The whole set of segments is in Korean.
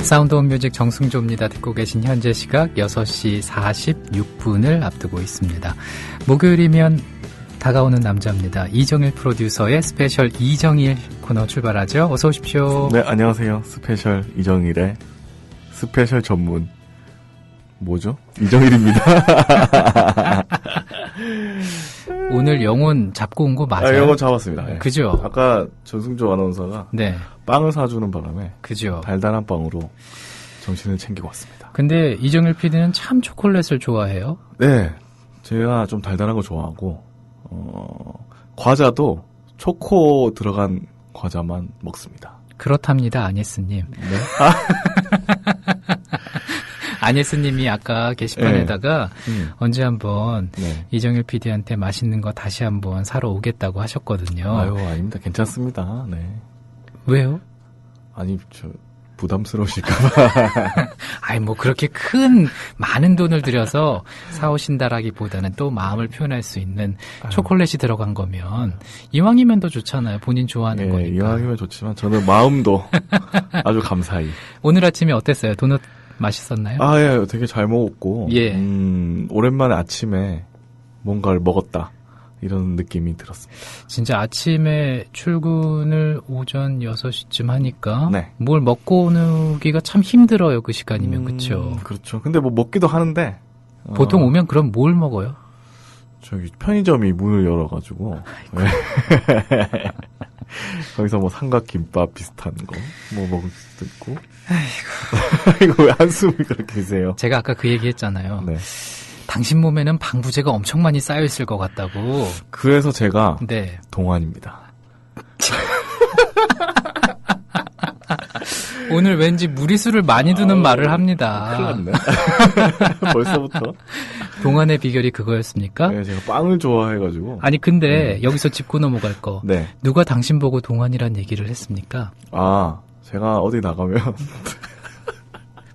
사운드 온 뮤직 정승조입니다. 듣고 계신 현재 시각 6시 46분을 앞두고 있습니다. 목요일이면 다가오는 남자입니다. 이정일 프로듀서의 스페셜 이정일 코너 출발하죠. 어서 오십시오. 네, 안녕하세요. 스페셜 이정일의 스페셜 전문 뭐죠? 이정일입니다. 오늘 영혼 잡고 온 거 맞아요? 아, 영혼 잡았습니다. 네. 그죠? 아까 전승조 아나운서가 네. 빵을 사주는 바람에 그죠? 달달한 빵으로 정신을 챙기고 왔습니다. 근데 이정일 PD는 참 초콜릿을 좋아해요? 네, 제가 좀 달달한 거 좋아하고 과자도 초코 들어간 과자만 먹습니다. 그렇답니다, 아니스님. 네? 아니스님이 아까 게시판에다가 네. 언제 한번 네. 이정일 PD한테 맛있는 거 다시 한번 사러 오겠다고 하셨거든요. 아유, 아닙니다. 괜찮습니다. 네. 왜요? 아니, 부담스러우실까봐. 아이, 뭐, 그렇게 많은 돈을 들여서 사오신다라기보다는 또 마음을 표현할 수 있는 초콜릿이 들어간 거면, 이왕이면 더 좋잖아요. 본인 좋아하는 거니까. 이왕이면 좋지만, 저는 마음도 아주 감사히. 오늘 아침에 어땠어요? 도넛 맛있었나요? 아, 예, 되게 잘 먹었고, 예. 오랜만에 아침에 뭔가를 먹었다. 이런 느낌이 들었습니다. 진짜 아침에 출근을 오전 6시쯤 하니까 네. 뭘 먹고 오기가 참 힘들어요. 그 시간이면. 그렇죠. 그렇죠. 근데 뭐 먹기도 하는데 보통 오면 그럼 뭘 먹어요? 저기 편의점이 문을 열어가지고 네. 거기서 뭐 삼각김밥 비슷한 거 뭐 먹을 수도 있고. 아이고. 이거 왜 한숨을 그렇게 드세요? 제가 아까 그 얘기했잖아요. 네. 당신 몸에는 방부제가 엄청 많이 쌓여 있을 것 같다고. 그래서 제가 네. 동안입니다. 오늘 왠지 무리수를 많이 두는 말을 합니다. 큰일 났네. 벌써부터. 동안의 비결이 그거였습니까? 네, 제가 빵을 좋아해가지고. 아니 근데 여기서 짚고 넘어갈 거. 네. 누가 당신 보고 동안이란 얘기를 했습니까? 아, 제가 어디 나가면.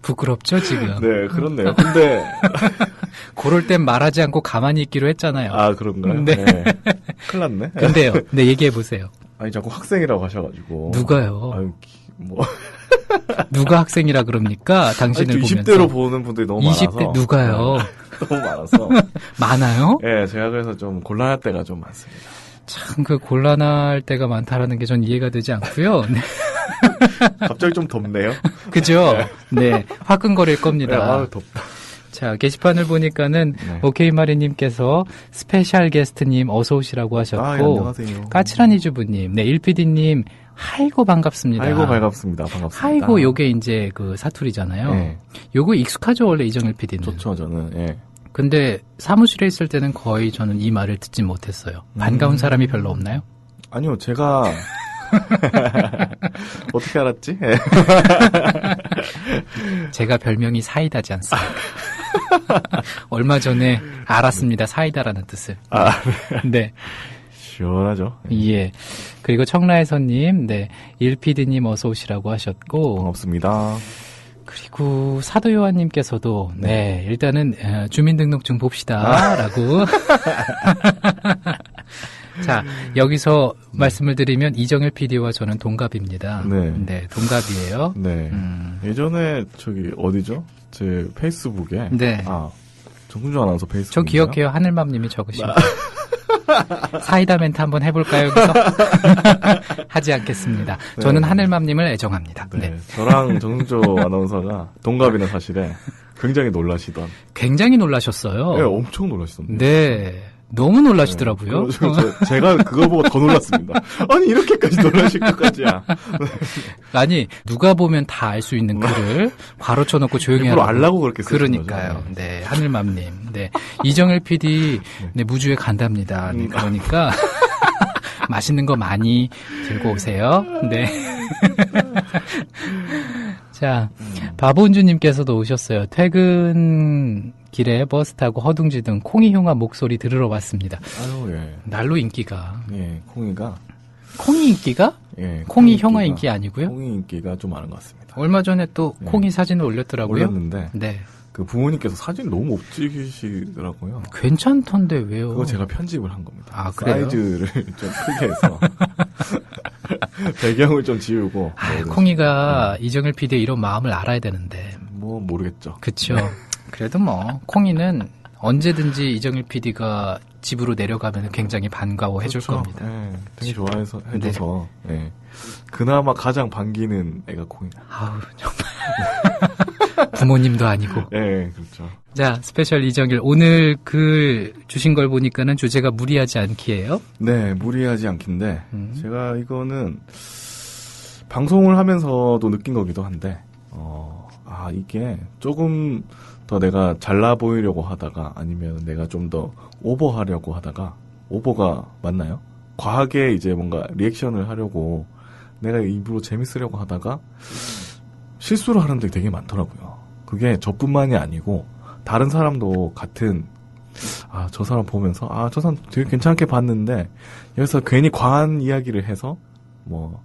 부끄럽죠 지금? 네, 그렇네요. 근데 그럴 땐 말하지 않고 가만히 있기로 했잖아요. 아, 그런가요? 네. 네. 큰일 났네. 근데요. 네, 얘기해보세요. 아니, 자꾸 학생이라고 하셔가지고. 누가요? 아유, 뭐. 누가 학생이라 그럽니까? 당신을 아니, 보면서. 20대로 보는 분들이 너무 20대 많아서. 누가요? 너무 많아서. 많아요? 예, 제가 그래서 좀 곤란할 때가 좀 많습니다. 참 그 곤란할 때가 많다라는 게 전 이해가 되지 않고요. 네. 갑자기 좀 덥네요. 그죠? 네. 화끈거릴 겁니다. 네, 아유, 덥다. 자, 게시판을 보니까는 네. 오케이마리님께서 스페셜 게스트님 어서 오시라고 하셨고, 아, 예, 안녕하세요. 까칠한이주부님, 네, 일피디님, 하이고 반갑습니다. 아이고, 반갑습니다. 반갑습니다. 하이고 요게 이제 그 사투리잖아요. 네. 요거 익숙하죠, 원래 이정일 PD는. 좋죠, 저는. 예. 근데 사무실에 있을 때는 거의 저는 이 말을 듣지 못했어요. 반가운 사람이 별로 없나요? 아니요, 제가. 어떻게 알았지? 예. 제가 별명이 사이다지 않습니까? 얼마 전에 알았습니다. 사이다라는 뜻을. 아, 네. 시원하죠. 예. 그리고 청라에서님, 네. 일피디님 어서 오시라고 하셨고. 반갑습니다. 그리고 사도요한님께서도, 네. 일단은, 주민등록증 봅시다. 라고. 자, 여기서 말씀을 드리면 이정일 PD와 저는 동갑입니다. 네. 네, 동갑이에요. 네. 예전에 어디죠? 제 페이스북에. 네. 아, 정kun주 아나운서 페이스북. 저 기억해요. 하늘맘님이 적으신 거. 사이다 멘트 한번 해볼까요, 여기서? 하지 않겠습니다. 저는 네. 하늘맘님을 애정합니다. 네. 네. 저랑 정kun주 아나운서가 동갑이는 사실에 굉장히 놀라시던. 굉장히 놀라셨어요. 네, 엄청 놀라시던데. 네. 너무 놀라시더라고요. 네. 제가 그걸 보고 더 놀랐습니다. 아니, 이렇게까지 놀라실 것까지야. 아니, 누가 보면 다 알 수 있는 글을 괄호 쳐놓고 조용히 일부러 하라고. 알라고 그렇게 쓰신 그러니까요. 거죠. 네, 하늘맘님. 네, 이정일 PD, 네, 무주에 간답니다. 네, 그러니까 맛있는 거 많이 들고 오세요. 네. 자, 바본주님께서도 오셨어요. 퇴근 길에 버스 타고 허둥지둥 콩이 형아 목소리 들으러 왔습니다. 아유, 예. 날로 인기가. 예, 콩이가. 콩이 인기가? 예. 콩이 형아 인기 아니고요? 콩이 인기가 좀 많은 것 같습니다. 얼마 전에 또 네. 콩이 사진을 올렸더라고요. 올렸는데. 네. 그 부모님께서 사진 너무 못 찍으시더라고요. 괜찮던데 왜요? 그거 제가 편집을 한 겁니다. 아, 그래요? 사이즈를 좀 크게 해서. 배경을 좀 지우고. 콩이가 이정일 PD의 이런 마음을 알아야 되는데. 뭐 모르겠죠. 그쵸. 그래도 뭐 콩이는 언제든지 이정일 PD가 집으로 내려가면 굉장히 반가워해 줄 그렇죠. 겁니다. 네, 되게 좋아해서 해줘서 네. 그나마 가장 반기는 애가 콩이다. 아우 정말 부모님도 아니고. 네, 그렇죠. 자, 스페셜 이정일 오늘 글 주신 걸 보니까는 주제가 무리하지 않기예요. 네, 무리하지 않긴데 제가 이거는 방송을 하면서도 느낀 거기도 한데 이게 조금 더 내가 잘나 보이려고 하다가 아니면 내가 좀 더 오버하려고 하다가 오버가 맞나요? 과하게 이제 뭔가 리액션을 하려고 내가 일부러 재밌으려고 하다가 실수를 하는 데 되게 많더라고요. 그게 저뿐만이 아니고 다른 사람도 같은 저 사람 보면서 저 사람 되게 괜찮게 봤는데 여기서 괜히 과한 이야기를 해서 뭐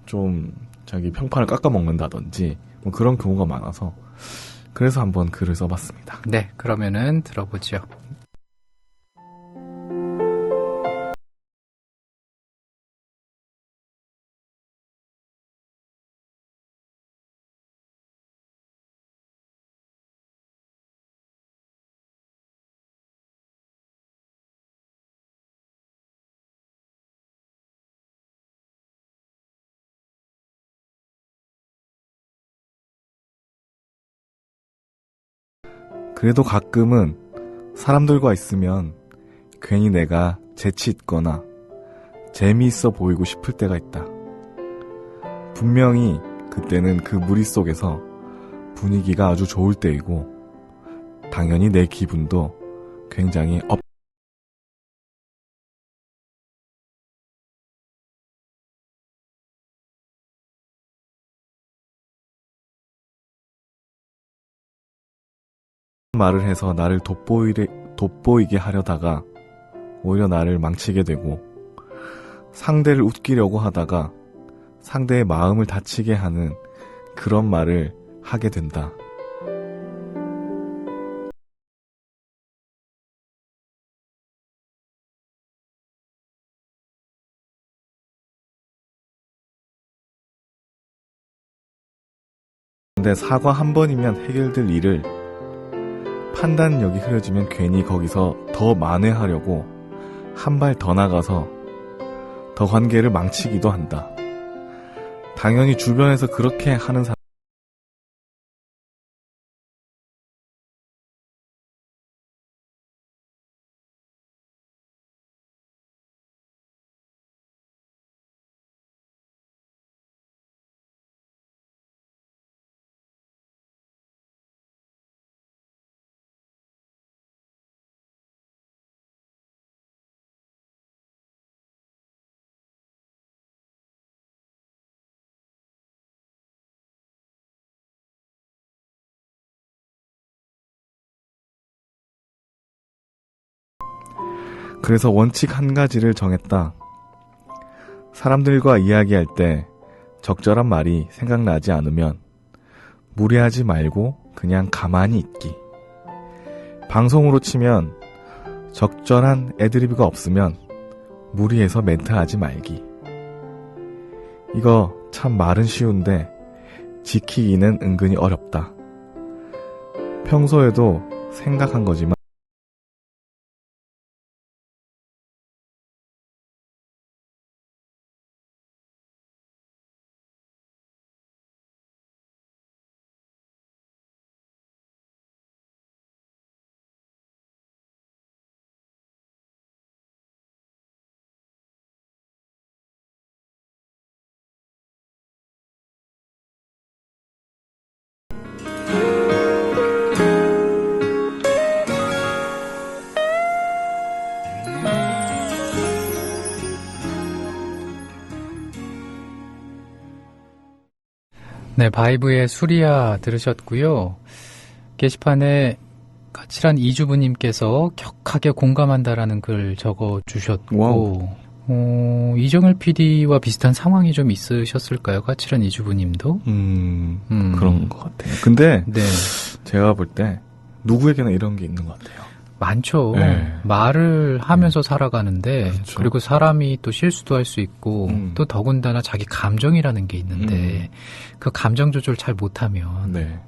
좀 자기 평판을 깎아먹는다든지 뭐 그런 경우가 많아서 그래서 한번 글을 써봤습니다. 네, 그러면은 들어보죠. 그래도 가끔은 사람들과 있으면 괜히 내가 재치 있거나 재미있어 보이고 싶을 때가 있다. 분명히 그때는 그 무리 속에서 분위기가 아주 좋을 때이고 당연히 내 기분도 굉장히 말을 해서 나를 돋보이게 하려다가 오히려 나를 망치게 되고 상대를 웃기려고 하다가 상대의 마음을 다치게 하는 그런 말을 하게 된다. 근데 사과 한 번이면 해결될 일을 판단력이 흐려지면 괜히 거기서 더 만회하려고 한 발 더 나가서 더 관계를 망치기도 한다. 당연히 주변에서 그렇게 하는 사람 그래서 원칙 한 가지를 정했다. 사람들과 이야기할 때 적절한 말이 생각나지 않으면 무리하지 말고 그냥 가만히 있기. 방송으로 치면 적절한 애드리브가 없으면 무리해서 멘트하지 말기. 이거 참 말은 쉬운데 지키기는 은근히 어렵다. 평소에도 생각한 거지만 네, 바이브의 수리야 들으셨고요. 게시판에 까칠한 이주부님께서 격하게 공감한다라는 글 적어주셨고, 이정일 PD와 비슷한 상황이 좀 있으셨을까요? 까칠한 이주부님도? 그런 것 같아요. 근데 네. 제가 볼 때 누구에게나 이런 게 있는 것 같아요. 많죠. 네. 말을 하면서 살아가는데 그렇죠. 그리고 사람이 또 실수도 할 수 있고 또 더군다나 자기 감정이라는 게 있는데 그 감정 조절 잘 못하면 네.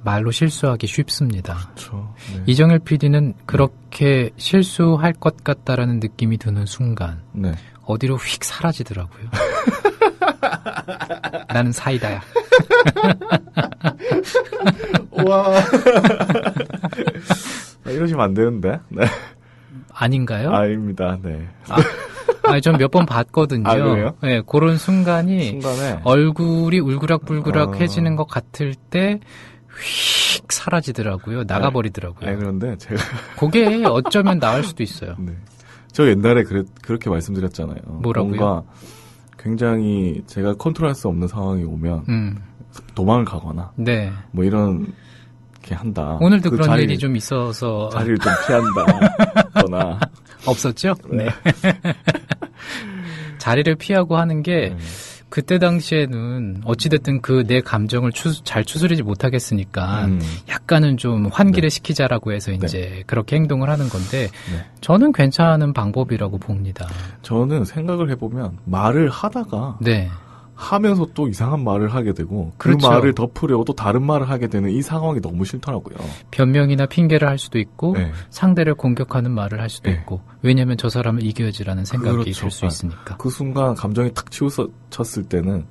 말로 실수하기 쉽습니다. 그렇죠. 네. 이정일 PD는 그렇게 실수할 것 같다라는 느낌이 드는 순간 네. 어디로 휙 사라지더라고요. 나는 사이다야. 와. 이러시면 안 되는데. 네. 아닌가요? 아닙니다. 네. 전 몇 번 봤거든요. 아, 그래요? 네, 그런 순간이 순간에 얼굴이 울그락불그락해지는 것 같을 때 휙 사라지더라고요. 나가버리더라고요. 아니, 그런데 제가 그게 어쩌면 나을 수도 있어요. 네. 저 옛날에 그렇게 말씀드렸잖아요. 뭐라고요? 뭔가 굉장히 제가 컨트롤할 수 없는 상황이 오면 도망을 가거나 네. 뭐 이런 게 한다. 오늘도 그런 일이 좀 있어서 자리를 좀 피한다거나 없었죠? 네. 자리를 피하고 하는 게 그때 당시에는 어찌됐든 그 내 감정을 잘 추스리지 못하겠으니까 약간은 좀 환기를 시키자라고 해서 이제 그렇게 행동을 하는 건데 저는 괜찮은 방법이라고 봅니다. 저는 생각을 해보면 말을 하다가 네. 하면서 또 이상한 말을 하게 되고 그 그렇죠. 말을 덮으려고 또 다른 말을 하게 되는 이 상황이 너무 싫더라고요. 변명이나 핑계를 할 수도 있고 네. 상대를 공격하는 말을 할 수도 네. 있고 왜냐하면 저 사람을 이겨야지라는 생각이 그렇죠. 들 수 있으니까. 그 순간 감정이 탁 치우쳤을 때는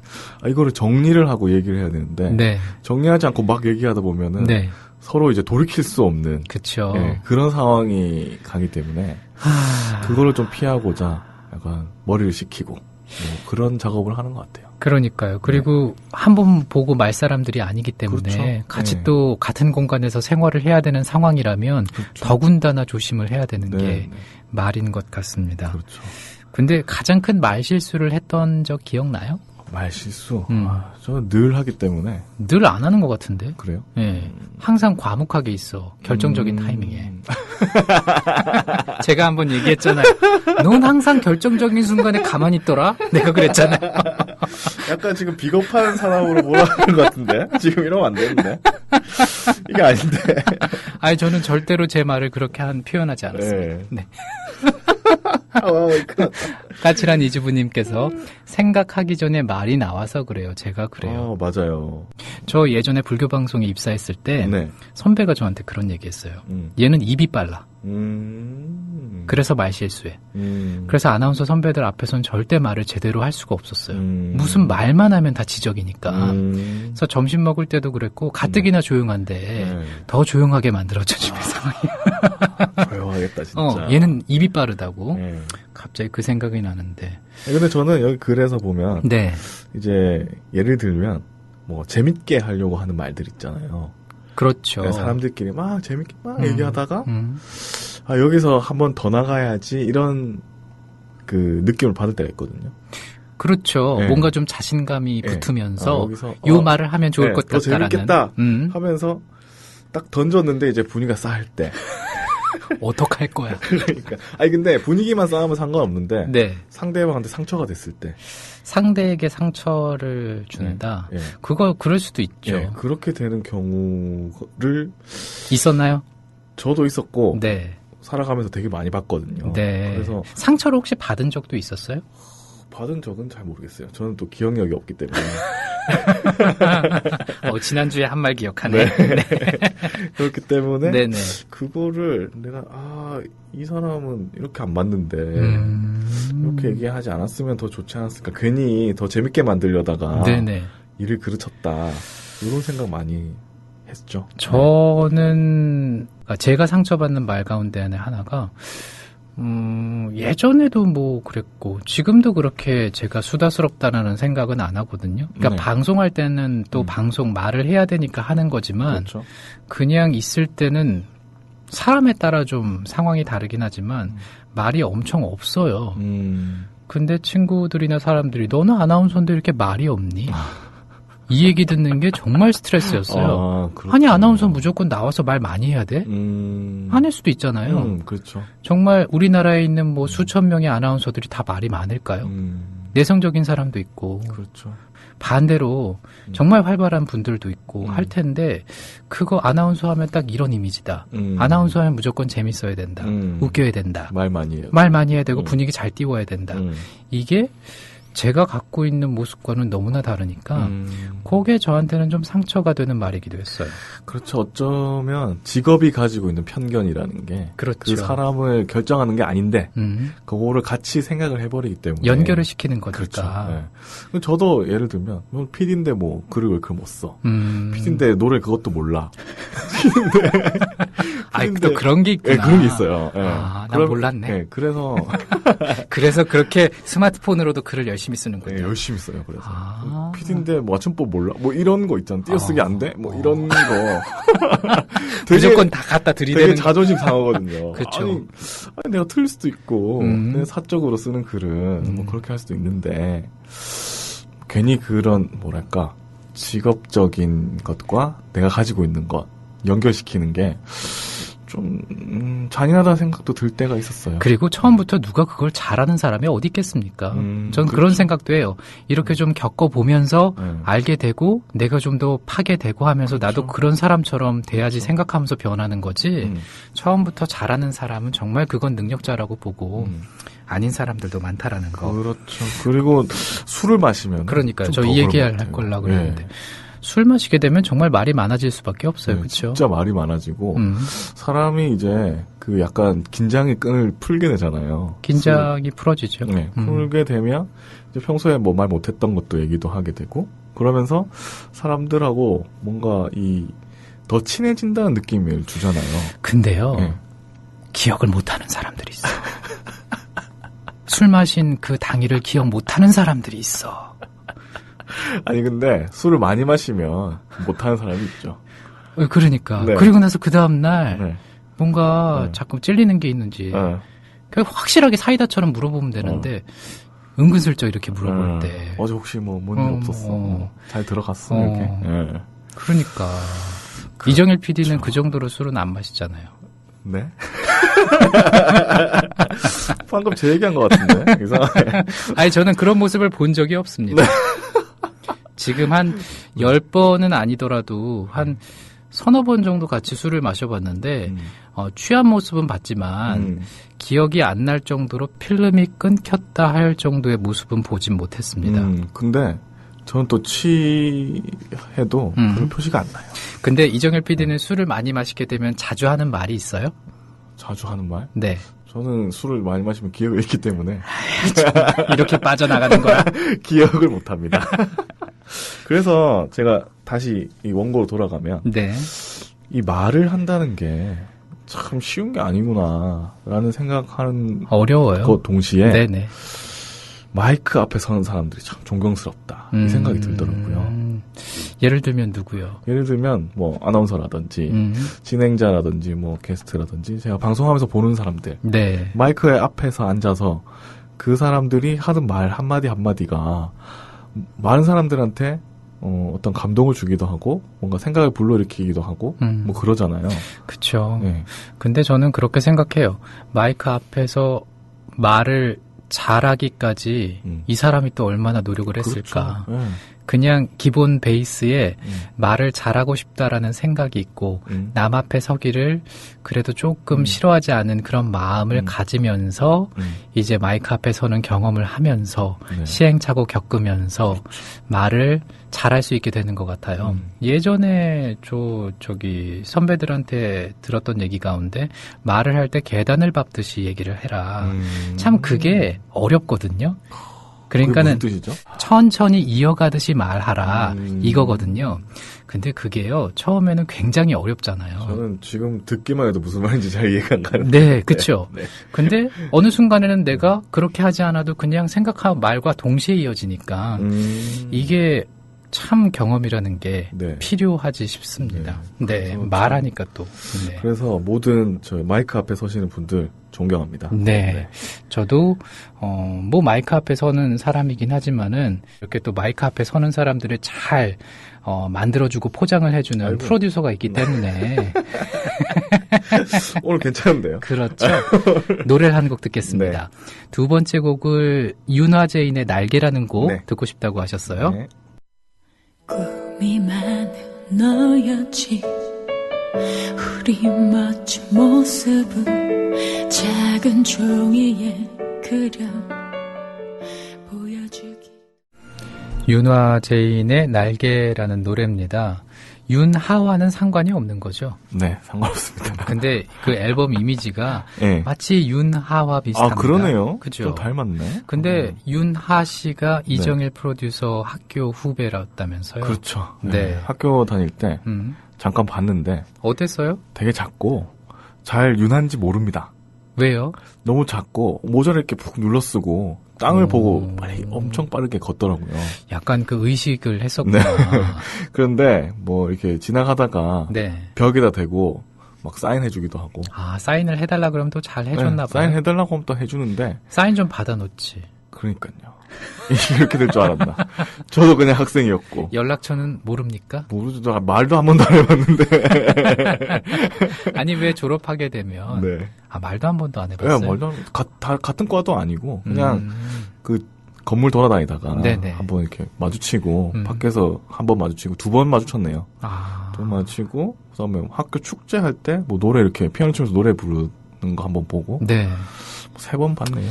이거를 정리를 하고 얘기를 해야 되는데 네. 정리하지 않고 막 얘기하다 보면은 네. 서로 이제 돌이킬 수 없는 그쵸. 그런 상황이 가기 때문에 그거를 좀 피하고자 약간 머리를 식히고 그런 작업을 하는 것 같아요. 그러니까요. 그리고 한 번 보고 말 사람들이 아니기 때문에 그렇죠. 같이 네. 또 같은 공간에서 생활을 해야 되는 상황이라면 그렇죠. 더군다나 조심을 해야 되는 네, 게 네. 말인 것 같습니다. 그렇죠. 근데 가장 큰 말 실수를 했던 적 기억나요? 말 실수. 저는 늘 하기 때문에 늘 안 하는 것 같은데. 그래요. 네. 항상 과묵하게 있어. 결정적인 타이밍에. 제가 한번 얘기했잖아요. 넌 항상 결정적인 순간에 가만히 있더라? 내가 그랬잖아요. 약간 지금 비겁한 사람으로 몰아가는 것 같은데 지금 이러면 안 되는데 이게 아닌데. 아니 저는 절대로 제 말을 그렇게 표현하지 않았어요. 네. 까칠한 이주부님께서 생각하기 전에 말이 나와서 그래요. 제가 그래요. 맞아요. 저 예전에 불교 방송에 입사했을 때 선배가 저한테 그런 얘기했어요. 얘는 입이 빨라. 그래서 말 실수해. 그래서 아나운서 선배들 앞에서는 절대 말을 제대로 할 수가 없었어요. 무슨 말만 하면 다 지적이니까. 그래서 점심 먹을 때도 그랬고 가뜩이나 조용한데 더 조용하게 만들어줘 주는 상황이야. 조용하겠다 진짜. 얘는 입이 빠르다고. 갑자기 그 생각이 나는데. 근데 저는 여기 글에서 보면 네. 이제 예를 들면 뭐 재밌게 하려고 하는 말들 있잖아요. 그렇죠. 사람들끼리 막 재밌게 막 얘기하다가 여기서 한 번 더 나가야지 이런 그 느낌을 받을 때가 있거든요. 그렇죠. 네. 뭔가 좀 자신감이 붙으면서 여기서 요 말을 하면 좋을 것 더 같다라는. 재밌겠다 하면서 딱 던졌는데 이제 분위기가 싸할 때 어떡할 거야. 그러니까 근데 분위기만 싸우면 상관없는데 네. 상대방한테 상처가 됐을 때 상대에게 상처를 준다. 그거 그럴 수도 있죠. 그렇게 되는 경우를 있었나요? 저도 있었고 네. 살아가면서 되게 많이 봤거든요. 네. 그래서 상처를 혹시 받은 적도 있었어요? 받은 적은 잘 모르겠어요. 저는 또 기억력이 없기 때문에. 지난주에 한 말 기억하네. 네. 그렇기 때문에 네네. 그거를 내가 이 사람은 이렇게 안 맞는데 이렇게 얘기하지 않았으면 더 좋지 않았을까. 괜히 더 재밌게 만들려다가 네네. 일을 그르쳤다. 이런 생각 많이 했죠. 저는 제가 상처받는 말 가운데 하나가 예전에도 뭐 그랬고 지금도 그렇게 제가 수다스럽다라는 생각은 안 하거든요. 그러니까 방송할 때는 또 방송 말을 해야 되니까 하는 거지만 그렇죠. 그냥 있을 때는 사람에 따라 좀 상황이 다르긴 하지만 말이 엄청 없어요. 근데 친구들이나 사람들이 너는 아나운서인데 이렇게 말이 없니? 이 얘기 듣는 게 정말 스트레스였어요. 아니 아나운서 무조건 나와서 말 많이 해야 돼? 아닐 수도 있잖아요. 그렇죠. 정말 우리나라에 있는 뭐 수천 명의 아나운서들이 다 말이 많을까요? 내성적인 사람도 있고 그렇죠. 반대로 정말 활발한 분들도 있고 할 텐데 그거 아나운서 하면 딱 이런 이미지다. 아나운서 하면 무조건 재밌어야 된다. 웃겨야 된다. 말 많이 해요. 말 많이 해야 되고 분위기 잘 띄워야 된다. 이게 제가 갖고 있는 모습과는 너무나 다르니까 그게 저한테는 좀 상처가 되는 말이기도 했어요. 그렇죠. 어쩌면 직업이 가지고 있는 편견이라는 게 그 그렇죠. 사람을 결정하는 게 아닌데 그거를 같이 생각을 해버리기 때문에 연결을 시키는 거니까. 그렇죠. 네. 저도 예를 들면 PD인데 뭐 글을 왜 그렇게 못 써. PD인데 노래 그것도 몰라. 아이, 또 그런 게 있구나. 네, 그런 게 있어요. 네. 아, 난 몰랐네. 네, 그래서 그래서 그렇게 스마트폰으로도 글을 열심히 쓰는군요. 네, 열심히 써요. 그래서 PD인데 뭐 맞춤법 몰라. 뭐 이런 거 있잖아. 띄어쓰기 안 돼? 뭐 이런 거. 되게, 무조건 다 갖다 들이대는. 되게 자존심 상하거든요. 그렇죠. 아니, 내가 틀릴 수도 있고 내가 사적으로 쓰는 글은 뭐 그렇게 할 수도 있는데 괜히 그런 뭐랄까 직업적인 것과 내가 가지고 있는 것 연결시키는 게 좀 잔인하다는 생각도 들 때가 있었어요. 그리고 처음부터 누가 그걸 잘하는 사람이 어디 있겠습니까? 전 그렇죠. 그런 생각도 해요. 이렇게 좀 겪어보면서 알게 되고 내가 좀 더 파게 되고 하면서 그렇죠. 나도 그런 사람처럼 돼야지 생각하면서 변하는 거지. 처음부터 잘하는 사람은 정말 그건 능력자라고 보고 아닌 사람들도 많다라는 거. 그렇죠. 그리고 술을 마시면 그러니까요. 좀 저 더 이 그런 얘기할 것 같아요. 거려고 네. 그랬는데. 술 마시게 되면 정말 말이 많아질 수밖에 없어요. 그렇죠? 진짜 말이 많아지고 사람이 이제 그 약간 긴장의 끈을 풀게 되잖아요. 긴장이 풀어지죠. 네, 풀게 되면 이제 평소에 뭐 말 못했던 것도 얘기도 하게 되고 그러면서 사람들하고 뭔가 더 친해진다는 느낌을 주잖아요. 근데요. 네. 기억을 못하는 사람들이 있어. 술 마신 그 당일을 기억 못하는 사람들이 있어. 아니 근데 술을 많이 마시면 못하는 사람이 있죠. 그러니까. 네. 그리고 나서 그 다음날 네. 뭔가 자꾸 찔리는 게 있는지 그냥 확실하게 사이다처럼 물어보면 되는데 은근슬쩍 이렇게 물어볼 때. 어제 혹시 뭔 일 없었어? 잘 들어갔어? 이렇게. 네. 그러니까. 이정일 PD는 그 정도로 술은 안 마시잖아요. 네? 방금 제 얘기한 것 같은데 이상하게. 아니 저는 그런 모습을 본 적이 없습니다. 지금 한 10번은 아니더라도 한 서너 번 정도 같이 술을 마셔봤는데 취한 모습은 봤지만 기억이 안 날 정도로 필름이 끊겼다 할 정도의 모습은 보진 못했습니다. 근데 저는 또 취해도 그런 표시가 안 나요. 근데 이정일 PD는 술을 많이 마시게 되면 자주 하는 말이 있어요? 자주 하는 말? 네. 저는 술을 많이 마시면 기억을 잃기 때문에 이렇게 빠져나가는 거야? 기억을 못합니다. 그래서 제가 다시 이 원고로 돌아가면 네. 이 말을 한다는 게 참 쉬운 게 아니구나라는 생각하는 어려워요. 것 동시에 네네. 마이크 앞에 서는 사람들이 참 존경스럽다 이 생각이 들더라고요. 예를 들면 누구요? 예를 들면 뭐 아나운서라든지 진행자라든지 뭐 게스트라든지 제가 방송하면서 보는 사람들 네. 마이크 앞에서 앉아서 그 사람들이 하는 말 한마디 한마디가 많은 사람들한테 어떤 감동을 주기도 하고 뭔가 생각을 불러일으키기도 하고 뭐 그러잖아요. 그렇죠. 네. 근데 저는 그렇게 생각해요. 마이크 앞에서 말을 잘하기까지 이 사람이 또 얼마나 노력을 했을까. 그렇죠. 네. 그냥 기본 베이스에 말을 잘하고 싶다라는 생각이 있고 남 앞에 서기를 그래도 조금 싫어하지 않은 그런 마음을 가지면서 이제 마이크 앞에 서는 경험을 하면서 네. 시행착오 겪으면서 말을 잘할 수 있게 되는 것 같아요. 예전에 저기 선배들한테 들었던 얘기 가운데 말을 할 때 계단을 밟듯이 얘기를 해라. 참 그게 어렵거든요. 그러니까는 그게 무슨 뜻이죠? 천천히 이어가듯이 말하라 이거거든요. 근데 그게요 처음에는 굉장히 어렵잖아요. 저는 지금 듣기만 해도 무슨 말인지 잘 이해가 안 가는데. 네, 그렇죠. 네. 근데 어느 순간에는 내가 그렇게 하지 않아도 그냥 생각하고 말과 동시에 이어지니까 이게 참 경험이라는 게 네. 필요하지 싶습니다. 네, 그래서 말하니까 또. 네. 그래서 모든 저 마이크 앞에 서시는 분들 존경합니다. 네. 저도, 뭐 마이크 앞에 서는 사람이긴 하지만은 이렇게 또 마이크 앞에 서는 사람들을 잘, 만들어주고 포장을 해주는 아이고. 프로듀서가 있기 때문에. 오늘 괜찮은데요? 그렇죠. 노래를 한 곡 듣겠습니다. 두 번째 곡을 윤화재인의 날개라는 곡 네. 듣고 싶다고 하셨어요. 네. 꿈이 많은 너였지 우리 멋진 모습은 작은 종이에 그려 보여주기 윤화재인의 날개라는 노래입니다. 윤하와는 상관이 없는 거죠. 네, 상관없습니다. 근데 그 앨범 이미지가 네. 마치 윤하와 비슷합니다. 아, 그러네요. 그죠. 좀 닮았네. 근데 윤하 씨가 이정일 프로듀서 학교 후배였다면서요? 그렇죠. 네. 학교 다닐 때 잠깐 봤는데 어땠어요? 되게 작고 잘 윤한지 모릅니다. 왜요? 너무 작고 모자를 이렇게 푹 눌러쓰고 땅을 보고 빨리 엄청 빠르게 걷더라고요. 약간 그 의식을 했었구나. 그런데 뭐 이렇게 지나가다가 네. 벽에다 대고 막 사인해주기도 하고. 아, 사인을 해달라 그러면 또 잘 해줬나 봐요. 사인해달라고 하면 또 해주는데. 사인 좀 받아놓지. 그러니까요. 이렇게 될 줄 알았나. 저도 그냥 학생이었고. 연락처는 모릅니까? 모르죠. 말도 한 번도 안 해봤는데. 아니, 왜 졸업하게 되면. 네. 아, 말도 한 번도 안 해봤어요? 네, 말도 다 같은 과도 아니고, 그냥 그 건물 돌아다니다가 네네. 한번 이렇게 마주치고, 밖에서 한 번 마주치고, 2번 마주쳤네요. 아. 2번 마주치고, 그 다음에 학교 축제할 때, 뭐 노래 이렇게 피아노 치면서 노래 부르는 거 한번 보고, 네. 3번 봤네요.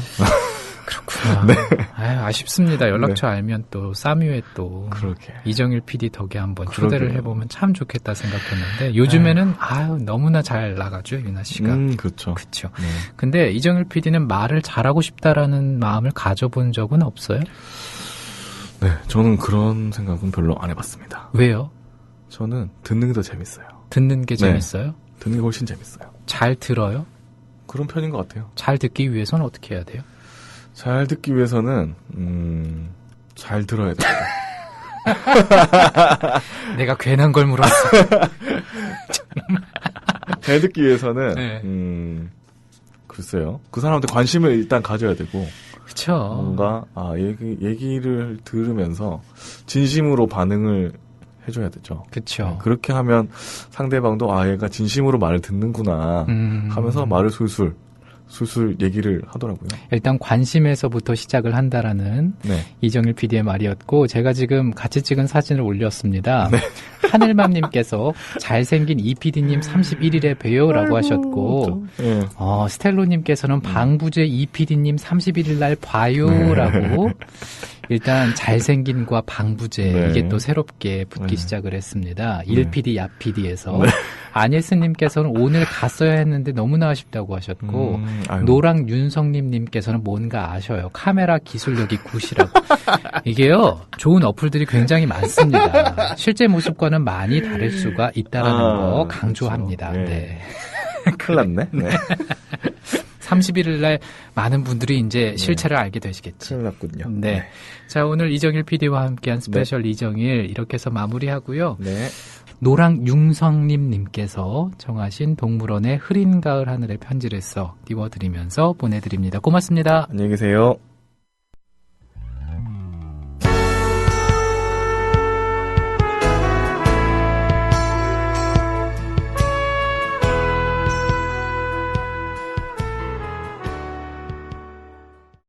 그렇구나. 네. 아유, 아쉽습니다. 연락처 알면 또 싸뮤에 또 그러게. 이정일 PD 덕에 한번 그러게요. 초대를 해보면 참 좋겠다 생각했는데 요즘에는 아유 너무나 잘 나가죠 윤아 씨가. 그렇죠. 그렇죠. 네. 근데 이정일 PD는 말을 잘하고 싶다라는 마음을 가져본 적은 없어요? 네, 저는 그런 생각은 별로 안 해봤습니다. 왜요? 저는 듣는 게 더 재밌어요. 듣는 게 네. 재밌어요? 듣는 게 훨씬 재밌어요. 잘 들어요? 그런 편인 것 같아요. 잘 듣기 위해서는 어떻게 해야 돼요? 잘 듣기 위해서는 잘 들어야 돼요. 내가 괜한 걸 물었어. 잘 듣기 위해서는 네. 글쎄요. 그 사람한테 관심을 일단 가져야 되고 그쵸. 뭔가 얘기를 들으면서 진심으로 반응을 해줘야 되죠. 그쵸. 그렇게 하면 상대방도 얘가 진심으로 말을 듣는구나 하면서 말을 술술 얘기를 하더라고요. 일단 관심에서부터 시작을 한다라는 네. 이정일 PD의 말이었고 제가 지금 같이 찍은 사진을 올렸습니다. 네. 하늘맘님께서 잘생긴 이 PD님 31일에 봬요라고 하셨고 네. 스텔로님께서는 방부제 이 PD님 31일 날 봐요라고 네. 일단 잘생긴과 방부제 네. 이게 또 새롭게 붙기 네. 시작을 했습니다. 1PD, 야PD에서 네. 안예스님께서는 오늘 갔어야 했는데 너무나 아쉽다고 하셨고 노랑 윤성님께서는 뭔가 아셔요. 카메라 기술력이 굿이라고. 이게요. 좋은 어플들이 굉장히 많습니다. 실제 모습과는 많이 다를 수가 있다는 거 강조합니다. 그렇죠. 네. 큰일 났네. 네. 31일 날 많은 분들이 이제 실체를 알게 되시겠지. 큰일 났군요. 네. 자, 오늘 이정일 PD와 함께한 스페셜 이정일 이렇게 해서 마무리하고요. 네. 노랑융성님께서 정하신 동물원의 흐린 가을 하늘의 편지를 써 띄워드리면서 보내드립니다. 고맙습니다. 안녕히 계세요.